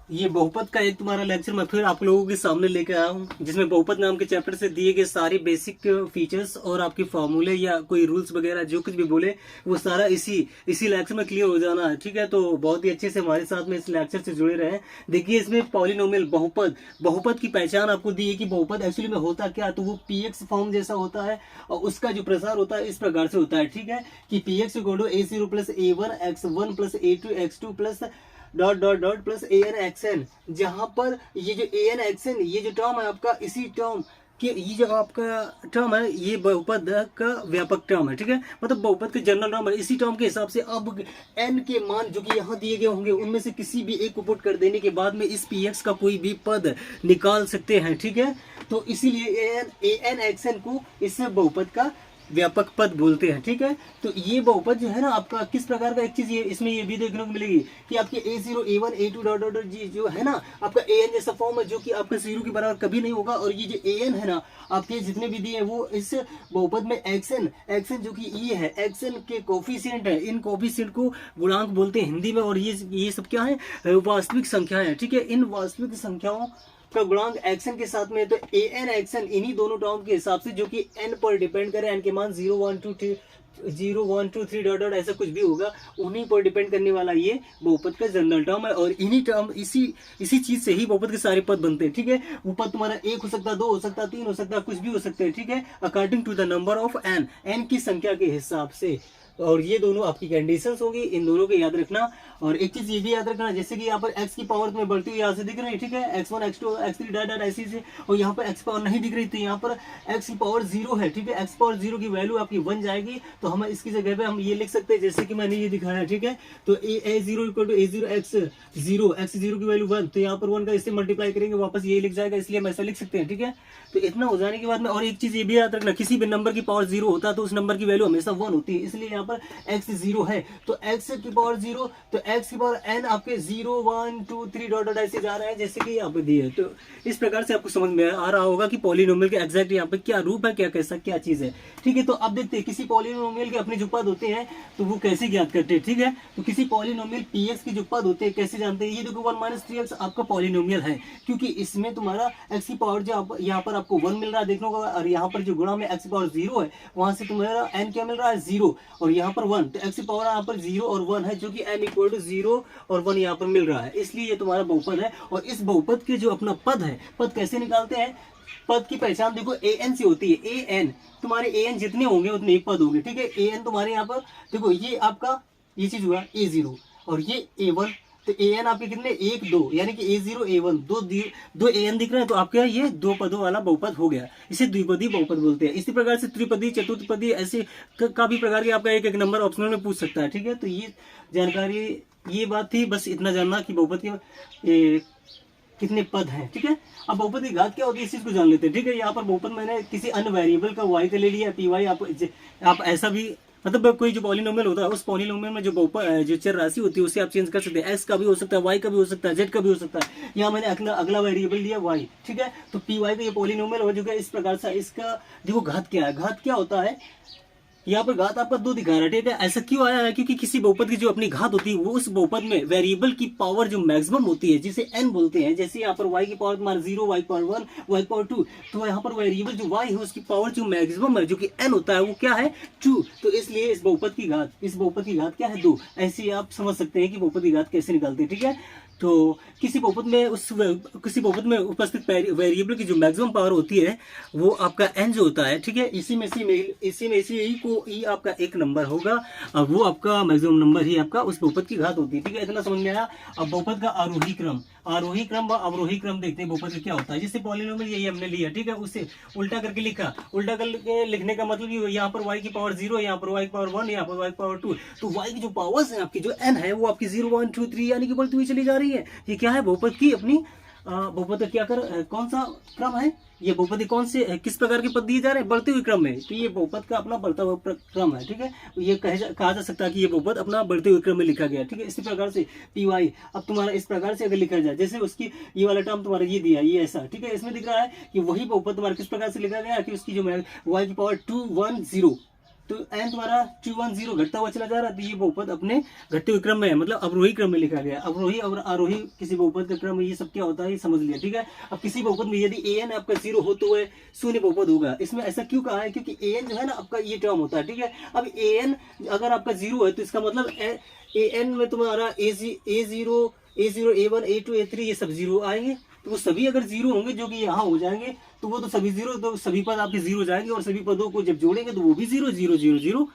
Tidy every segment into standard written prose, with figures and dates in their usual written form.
ये बहुपद का एक तुम्हारा लेक्चर मैं फिर आप लोगों के सामने लेकर आया हूँ, जिसमें बहुपद नाम के चैप्टर से दिए गए सारे बेसिक फीचर्स और आपके फॉर्मूले या कोई रूल्स वगैरह जो कुछ भी बोले वो सारा इसी इसी लेक्चर में क्लियर हो जाना है। ठीक है, तो बहुत ही अच्छे से हमारे साथ में इस लेक्चर से जुड़े रहे। देखिए इसमें पॉलिनोमियल बहुपद बहुपद की पहचान आपको दी है कि बहुपद एक्चुअली में होता क्या, तो वो पीएक्स फॉर्म जैसा होता है और उसका जो प्रसार होता है इस प्रकार से होता है। ठीक है, कि p x equal to a0 plus a1 x1 plus a2 x2 plus dot dot dot plus a n x n, जहां पर ये जो ए एन एक्स एन ये जो टर्म है आपका, इसी टर्म कि ये जो आपका टर्म है ये बहुपद का व्यापक टर्म है। ठीक है, मतलब बहुपद के जनरल टर्म है। इसी टर्म के हिसाब से अब n के मान जो कि यहाँ दिए गए होंगे उनमें से किसी भी एक को पुट कर देने के बाद में इस px का कोई भी पद निकाल सकते हैं। ठीक है, तो इसीलिए ए एन एक्स एन को इससे बहुपद का व्यापक पद बोलते हैं। ठीक है, तो ये बहुपद जो है ना आपका किस प्रकार का, एक चीज ये इसमें ये भी देखने को मिलेगी कि आपके a0 a1 a2 dot dot G जो है ना आपका an जैसा फॉर्म है जो कि आपका 0 के बराबर कभी नहीं होगा। और ये जो an है ना आपके जितने भी दिए हैं वो इस बहुपद में xn जो कि ये है xn के कोफिशिएंट है, इन कोफिशिएंट को गुणांक बोलते हैं हिंदी में। और ये सब क्या है, वास्तविक संख्याएं हैं। ठीक है, इन वास्तविक संख्याओं का गुणांक एक्सन के साथ में है, तो ए एन एक्सन इन्हीं दोनों टर्म के हिसाब से जो कि एन पर डिपेंड करे, एन के मान 0 1 2 3 डॉट डॉट ऐसा कुछ भी होगा उन्हीं पर डिपेंड करने वाला ये बहुपद का जनरल टर्म है। और इन्हीं टर्म इसी चीज से ही बहुपद के सारे पद बनते हैं। ठीक है, वो पद तुम्हारा एक हो सकता है, दो हो सकता है, तीन हो सकता है, कुछ भी हो सकते हैं। ठीक है, according to the number of n की संख्या के हिसाब से। और ये दोनों आपकी कंडीशंस होगी, इन दोनों को याद रखना। और एक चीज ये भी याद रखना, जैसे कि यहाँ पर x की पावर में बढ़ती हुई यहाँ से दिख रही है। ठीक है, x1 x2 x3 dot dot ऐसी से, और यहाँ पर x पावर नहीं दिख रही थी, यहाँ पर x की पावर 0 है। ठीक है, x पावर 0 की वैल्यू आपकी 1 जाएगी, तो हम इसकी जगह पे हम ये लिख सकते हैं जैसे कि मैंने ये दिखाया। ठीक है, तो a0 equal to a0 x0 की वैल्यू 1, तो यहाँ पर 1 का इससे मल्टीप्लाई करेंगे वापस ये लिख जाएगा, इसलिए हम ऐसा लिख सकते हैं। ठीक है, तो इतना हो जाने के बाद में और एक चीज ये भी याद रखना, किसी भी नंबर की पावर 0 होता है तो उस नंबर की वैल्यू हमेशा 1 होती है, इसलिए यहाँ पर x 0 है तो x की पावर 0, तो x की पावर n आपके 0 1 2 3 डॉट डॉट ऐसे जा रहा है जैसे कि यहाँ पे दिए है। तो इस प्रकार से आपको समझ में आ रहा होगा कि पॉलिनोमियल के एग्जैक्ट यहाँ पे क्या रूप है, क्या कैसा क्या चीज है। ठीक है, तो अब देखते हैं किसी पॉलिनोमियल के अपने जो पद होते हैं तो वो कैसे ज्ञात करते हैं। ठीक है, तो किसी पॉलिनोमियल px के जो पद होते हैं कैसे जानते हैं, ये देखो 1 - 3x आपका पॉलिनोमियल है, क्योंकि इसमें तुम्हारा x की पावर जो यहाँ पर आपको 1 मिल रहा है देखने को, और यहाँ पर जो गुणा में x की पावर 0 है वहां से तुम्हारा n क्या मिल रहा है 0, और यहाँ पर 1, तो x की पावर यहाँ पर 0 और 1 है जो कि n इक्वल टू 0 और 1 यहाँ पर मिल रहा है, इसलिए ये तुम्हारा बहुपद है। और इस बहुपद के जो अपना पद है, पद कैसे निकालते हैं, पद की पहचान देखो an से होती है। an तुम्हारे an जितने होंगे उतने एक पद होंगे। ठीक है, an तुम्हारे यहाँ पर देखो ये आपका ये चीज हुआ a0 और ये a1, तो an आपके कितने 1 2, यानी कि a0 a1 दो an दिख रहे हैं, तो आपका ये दो पदों वाला बहुपद हो गया, इसे द्विपदी बहुपद बोलते हैं। इसी प्रकार से त्रिपदी चतुर्थपदी ऐसे काफी प्रकार के आपका एक एक नंबर ऑप्शनल में पूछ सकता है। ठीक है, तो ये जानकारी ये बात थी, बस इतना जानना कि बहुपद के कितने पद हैं। ठीक है, अब बहुपद की घात क्या होती है इस चीज को जान लेते हैं। ठीक है, यहाँ पर बहुपद मैंने किसी अन्य वेरिएबल का y का ले लिया, पी वाई आप ऐसा भी मतलब कोई जो पॉलिनोमियल होता है उस पॉलिनोमियल में जो बहुपद जो चर राशि होती है उसे आप चेंज कर सकते हैं, x का भी हो सकता है, y का भी हो सकता है, z का भी हो सकता है। यहाँ मैंने अगला वेरिएबल लिया y। ठीक है, तो पी वाई का ये पॉलिनोमियल हो चुका है इस प्रकार से। इसका देखो घात क्या है, घात क्या होता है, यहाँ पर घात आपका 2 दिखा रहा है। ठीक है, ऐसा क्यों आया है, क्योंकि किसी बहुपद की जो अपनी घात होती है वो उस बहुपद में वेरिएबल की पावर जो मैक्सिमम होती है जिसे n बोलते हैं, जैसे यहाँ पर y की पावर तुम्हारा 0 y की पावर 1 y की पावर 2, तो यहाँ पर वेरिएबल जो y है उसकी पावर जो मैक्सिमम है जो कि n होता है वो क्या है 2, तो इसलिए इस बहुपद की घात क्या है 2। ऐसे आप समझ सकते हैं कि बहुपद की घात कैसे निकालते हैं। ठीक है, तो किसी बहुपद में उपस्थित वेरिएबल की जो मैक्सिमम पावर होती है वो आपका n जो होता है। ठीक है, इसी में ही आपका एक नंबर होगा और वो आपका मैक्सिमम नंबर ही आपका उस बहुपद की घात होती है। ठीक है, इतना समझ में आया। अब बहुपद का आरोही क्रम व अवरोही क्रम देखते हैं बहुपद का क्या होता है। जिससे पॉलिनोमियल यही हमने लिया, ठीक है, उसे उल्टा करके लिखने का मतलब ये यहाँ पर y की पावर 0, यहाँ पर y की पावर 1, यहाँ पर y की पावर 2, तो y की जो पावर्स है आपकी जो n है वो आपकी 0 1 2 3 यानी कि बढ़ती हुई चली जा रही है। ये क्या है बहुपद की अपनी बहुपद क्या कौन सा क्रम है, ये बहुपद कौन से किस प्रकार के पद दिए जा रहे हैं, बढ़ते हुए क्रम में, तो ये बहुपद का अपना बढ़ता हुआ क्रम है। ठीक है, ये कहा जा सकता है कि ये बहुपद अपना बढ़ते हुए क्रम में लिखा गया। ठीक है, इसी प्रकार से पी वाई अब तुम्हारा इस प्रकार से अगर लिखा जाए, जैसे उसकी ये वाला टर्म तुम्हारा ये दिया ये ऐसा। ठीक है, इसमें दिख रहा है कि वही बहुपद तुम्हारा किस प्रकार से लिखा गया कि उसकी जो वाई की पावर 2 1 0 तो n तुम्हारा 210 घटता हुआ चला जा रहा है, तो ये बहुपद अपने घटते हुए क्रम में है, मतलब अवरोही क्रम में लिखा गया। अवरोही और आरोही किसी बहुपद का क्रम, ये सब क्या होता है ये समझ लिया, ठीक है। अब किसी बहुपद में यदि an आपका 0 हो तो वह शून्य बहुपद होगा। इसमें ऐसा क्यों कहा है, क्योंकि an जो है ना आपका ये टर्म होता है, ठीक है। अब an अगर आपका 0 है तो इसका मतलब an में तुम्हारा a0 a1 a2 a3 ये सब 0 आएंगे, तो वो सभी अगर 0 होंगे जो कि यहाँ हो जाएंगे, तो वो तो सभी 0, तो सभी पद आपके 0 जाएंगे, और सभी पदों को जब जोड़ेंगे तो वो भी 0 0 0 0,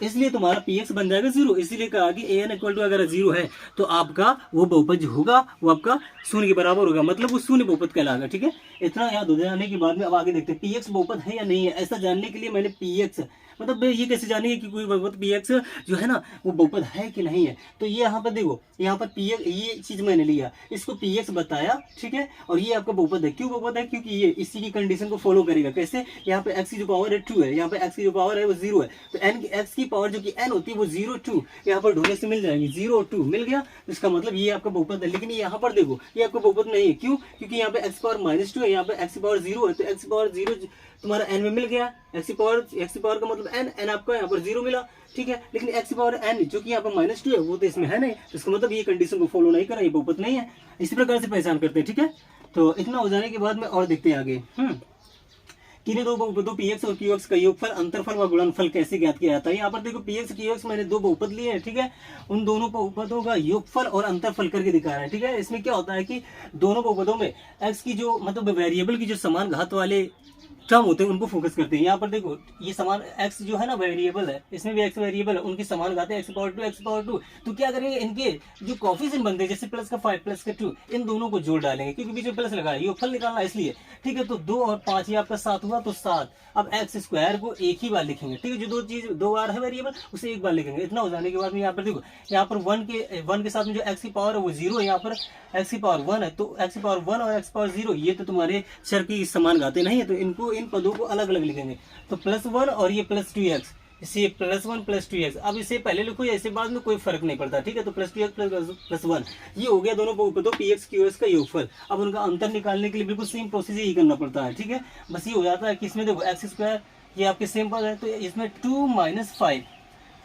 इसलिए तुम्हारा px बन जाएगा 0। इसीलिए कहा कि an इक्वल टू अगर 0 है तो आपका वो बहुपद जो होगा वो आपका शून्य के बराबर होगा, मतलब वो शून्य बहुपद कहलाएगा, ठीक है। इतना याद हो जाने के बाद में अब आगे देखते हैं px बहुपद है या नहीं है। ऐसा जानने के लिए मैंने px, मतलब ये कैसे जानेंगे कि कोई बहुपद px जो है ना वो बहुपद है कि नहीं है। तो ये यहाँ पर देखो, यहाँ पर px ये चीज मैंने लिया, इसको px बताया, ठीक है, और ये आपका बहुपद है। क्यों बहुपद है, क्योंकि ये इसी की कंडीशन को फॉलो करेगा। कैसे, यहाँ पे x की जो पावर है 2 है, यहाँ पे x की जो पावर है वो 0 है, तो x की पावर जो कि n होती है वो 0 2 यहाँ पर ढूंढने से मिल जाएगी, 0 2 मिल गया, तो इसका मतलब ये आपका बहुपद है। लेकिन यहाँ पर देखो ये आपका बहुपद नहीं है, क्यों, क्योंकि यहाँ पे x पावर -2 है, यहाँ पे x पावर 0 है, तो x पावर 0 तुम्हारा n में मिल गया, x पावर का मतलब n आपका यहाँ पर 0 मिला, ठीक है। लेकिन x पावर n जो कि यहाँ पर -2 है वो तो इसमें है नहीं, तो इसका मतलब ये कंडीशन को फॉलो नहीं कर रहा, ये बहुपद नहीं है। इसी प्रकार से पहचान करते हैं, ठीक है। तो इतना हो जाने के बाद में और देखते हैं आगे। किन्हीं दो बहुपदों px और qx का योगफल, अंतरफल व गुणनफल कैसे ज्ञात किया जाता है। यहाँ पर देखो px qx मैंने दो बहुपद लिए हैं, ठीक है। उन दोनों बहुपदों का योगफल और अंतरफल करके दिखा रहा है, ठीक है। इसमें क्या होता है कि दोनों बहुपदों में x की जो मतलब वेरिएबल की जो समान घात वाले टर्म होते हैं उनको फोकस करते हैं। यहाँ पर देखो ये समान x जो है ना वेरिएबल है, इसमें भी x वेरिएबल है, उनकी समान घातें x पावर 2 तो क्या करेंगे, इनके जो कोफिशिएंट बनते हैं जैसे प्लस का 5 प्लस का 2 इन दोनों को जोड़ डालेंगे, क्योंकि बीच में प्लस लगा है, योगफल निकालना है इसलिए, ठीक है। तो 2 और 5 ये आपका 7 हुआ, तो 7। अब एक्स स्क्वायर को एक ही बार लिखेंगे, ठीक है। जो दो बार है वेरिएबल उसे एक बार लिखेंगे। इतना हो जाने के बाद में यहाँ पर देखो, यहाँ पर 1 के साथ में जो x की पावर है वो 0 है, यहाँ पर x की पावर 1 है, तो x की पावर 1 और x पावर 0 ये तो तुम्हारे चर की समान घातें नहीं है, तो इनको इन पदों को अलग अलग लिखेंगे। तो +1 और ये +2x, इसे +1 +2x। अब इसे पहले लिखो या इसे बाद में कोई फर्क नहीं पड़ता, ठीक है। तो +2x +1 ये हो गया दोनों बहुपदों px qx का योगफल। अब उनका अंतर निकालने के लिए बिल्कुल सेम प्रोसेस ही करना पड़ता है, ठीक है। बस ये हो जाता है कि इसमें देखो x² ये आपके सेम पद है, तो इसमें 2 - 5,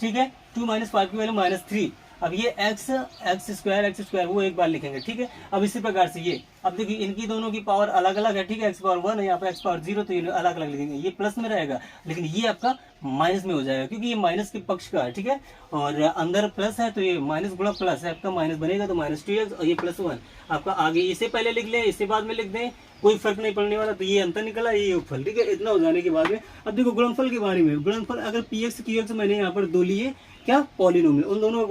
ठीक है। 2 - 5 की वैल्यू -3। अब ये x² वो एक बार लिखेंगे, ठीक है। अब इसी प्रकार से ये, अब देखिए इनकी दोनों की पावर अलग अलग है, ठीक है। x पावर 1 है, यहाँ पे x पावर 0, तो ये अलग अलग लिखेंगे। ये प्लस में रहेगा, लेकिन ये आपका माइनस में हो जाएगा, क्योंकि ये माइनस के पक्ष का है, ठीक है। और अंदर प्लस है, तो ये माइनस गुणा प्लस है, आपका माइनस बनेगा, तो -2x और ये +1 आपका आगे इसे पहले लिख लें, इसे बाद में लिख दें, कोई फर्क नहीं पड़ने वाला। तो ये अंतर निकला, ये योगफल, ठीक है। इतना हो जाने के बाद में अब देखो गुणनफल के बारे में। गुणनफल अगर px qx मैंने यहाँ पर दो लिए क्या पॉलिनोमियल, उन दोनों का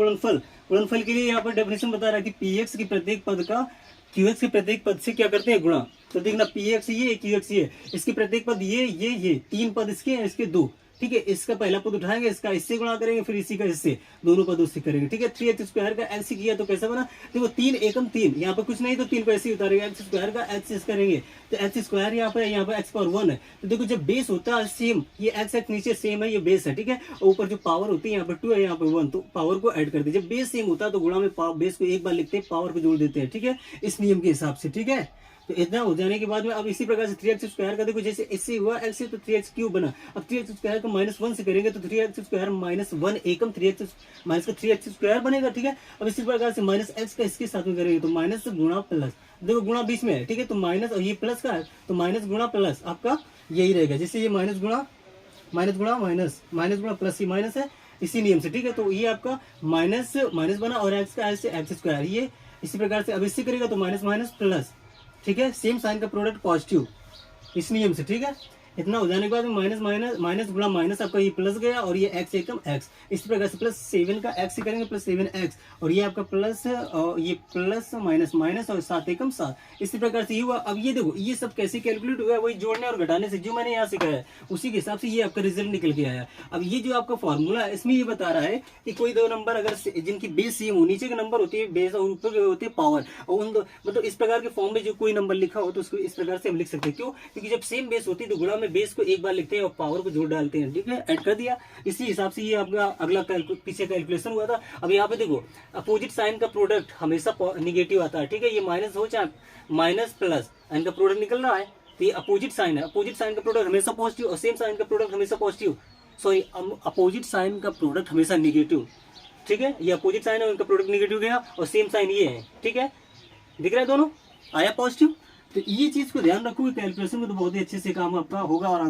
गुणनफल के लिए यहाँ पर डेफिनेशन बता रहा है कि px की प्रत्येक पद का qx के प्रत्येक पद से क्या करते हैं, गुणा। तो देखना px ये qx ये, इसके प्रत्येक पद ये 3 पद इसके हैं, इसके 2, ठीक है। इसका पहला पद उठाएंगे, इसका इससे गुणा करेंगे, फिर इसी का इससे, दोनों पदों से करेंगे, ठीक है। 3x² का x किया तो कैसा बना, देखो 3 एकम 3, यहाँ पर कुछ नहीं तो 3 को ऐसे ही उतारेंगे, x² का x करेंगे, तो x² यहाँ पर x पावर 1 है। तो देखो जब बेस होता है सेम, ये x नीचे सेम है, ये बेस है, ठीक है। ऊपर जो पावर होती है यहाँ पर 2 है, यहाँ पर 1, तो पावर को ऐड कर दे। जब बेस सेम होता है तो गुणा में बेस को एक बार लिखते हैं, पावर को जोड़ देते हैं, ठीक है, इस नियम के हिसाब से, ठीक है। तो इतना हो जाने के बाद में अब इसी प्रकार से 3x² का देखो, जैसे इससे हुआ x से तो 3x³ बना। अब 3x² को -1 से करेंगे तो 3x² -1 एकम 3x² बनेगा, ठीक है। अब इसी प्रकार से -x का इसके साथ में करेंगे तो माइनस गुणा प्लस, देखो गुणा बीच में है, ठीक है। तो माइनस और ये प्लस का है, तो माइनस गुणा प्लस आपका यही रहेगा। जैसे ये माइनस गुणा प्लस, ये माइनस है इसी नियम से, ठीक है। तो ये आपका माइनस बना और x का से x², ये इसी प्रकार से अब इससे करेगा तो माइनस प्लस, ठीक है। सेम साइन का प्रोडक्ट पॉजिटिव इस नियम से, ठीक है। इतना हो जाने के बाद माइनस गुणा माइनस आपका ये प्लस गया और ये x एकम x, इस प्रकार से +7 का x करेंगे +7x और ये आपका प्लस और ये प्लस माइनस और 7 एकम 7, इसी प्रकार से ये हुआ। अब ये देखो ये सब कैसे कैलकुलेट हुआ है, वही जोड़ने और घटाने से जो मैंने यहाँ सिखाया है उसी के हिसाब से ये आपका रिजल्ट निकल के आया। अब ये जो आपका फॉर्मूला है इसमें ये बता रहा है कि कोई दो नंबर अगर जिनकी बेस सेम हो, नीचे के नंबर होती है बेस और ऊपर के होते हैं पावर, और उन दो मतलब इस प्रकार के फॉर्म में जो कोई नंबर लिखा हो तो उसको इस प्रकार से हम लिख सकते हैं। क्यों, क्योंकि जब सेम बेस होती है तो गुणा में बेस को एक बार लिखते हैं और पावर को जोड़ डालते हैं, ठीक है, ऐड कर दिया। इसी हिसाब से ये आपका अगला पीछे कैलकुलेशन हुआ था। अब यहाँ पे देखो अपोजिट साइन का प्रोडक्ट हमेशा निगेटिव आता है, ठीक है। ये माइनस हो चाहे माइनस प्लस इनका प्रोडक्ट निकल रहा है, तो ये अपोजिट साइन है, अपोजिट साइन का प्रोडक्ट हमेशा पॉजिटिव और सेम साइन का प्रोडक्ट हमेशा पॉजिटिव, सॉरी अपोजिट साइन का प्रोडक्ट हमेशा निगेटिव, ठीक है, ये अपोजिट साइन है, उनका प्रोडक्ट निगेटिव गया, और सेम साइन ये है, ठीक है, दिख रहा है दोनों, आया पॉजिटिव। तो ये चीज को ध्यान रखोगे, कैलकुलेशन में तो बहुत ही अच्छे से काम आपका होगा, और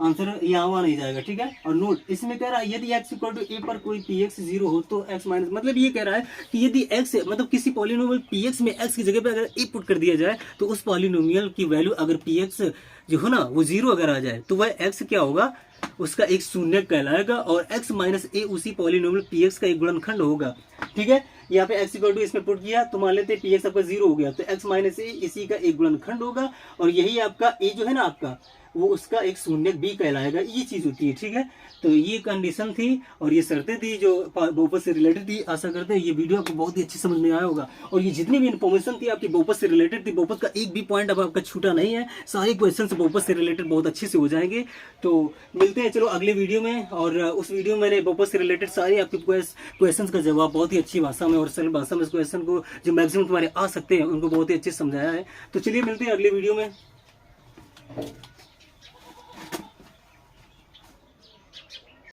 आंसर यहाँ वहाँ नहीं जाएगा, ठीक है। और नोट इसमें कह रहा है यदि x इक्वल टू a पर कोई px 0 हो तो x माइनस, मतलब ये कह रहा है कि यदि x मतलब किसी पॉलिनोमियल px में x की जगह पे अगर a पुट कर दिया जाए तो उस पॉलिनोमियल की वैल्यू अगर px जो हो ना वो 0 अगर आ जाए तो वह x क्या होगा, उसका एक शून्य कहलाएगा, और x माइनस a उसी पॉलिनोमियल px का एक गुणनखंड होगा, ठीक है। यहाँ पे x इक्वल टू इसमें पुट किया तो मान लेते हैं px आपका 0 हो गया, तो x माइनस a इसी का एक गुणनखंड होगा, और यही आपका a जो है ना आपका वो उसका एक शून्य b कहलाएगा, ये चीज होती है, ठीक है। तो ये कंडीशन थी और ये शर्तें थी जो बहुपद से रिलेटेड थी। आशा करते हैं ये वीडियो आपको बहुत ही अच्छी समझ में आया होगा, और ये जितनी भी इन्फॉर्मेशन थी आपकी बहुपद से रिलेटेड थी, बहुपद का एक भी पॉइंट अब आपका छूटा नहीं है, सारे क्वेश्चन बहुपद से रिलेटेड बहुत अच्छे से हो जाएंगे। तो मिलते हैं चलो अगले वीडियो में, और उस वीडियो में मैंने बहुपद से रिलेटेड सारे आपके क्वेश्चन का जवाब बहुत ही अच्छी भाषा में और सरल भाषा में इस क्वेश्चन को जो मैक्सिमम तुम्हारे आ सकते हैं उनको बहुत ही अच्छे से समझाया है। तो चलिए मिलते हैं अगले वीडियो में।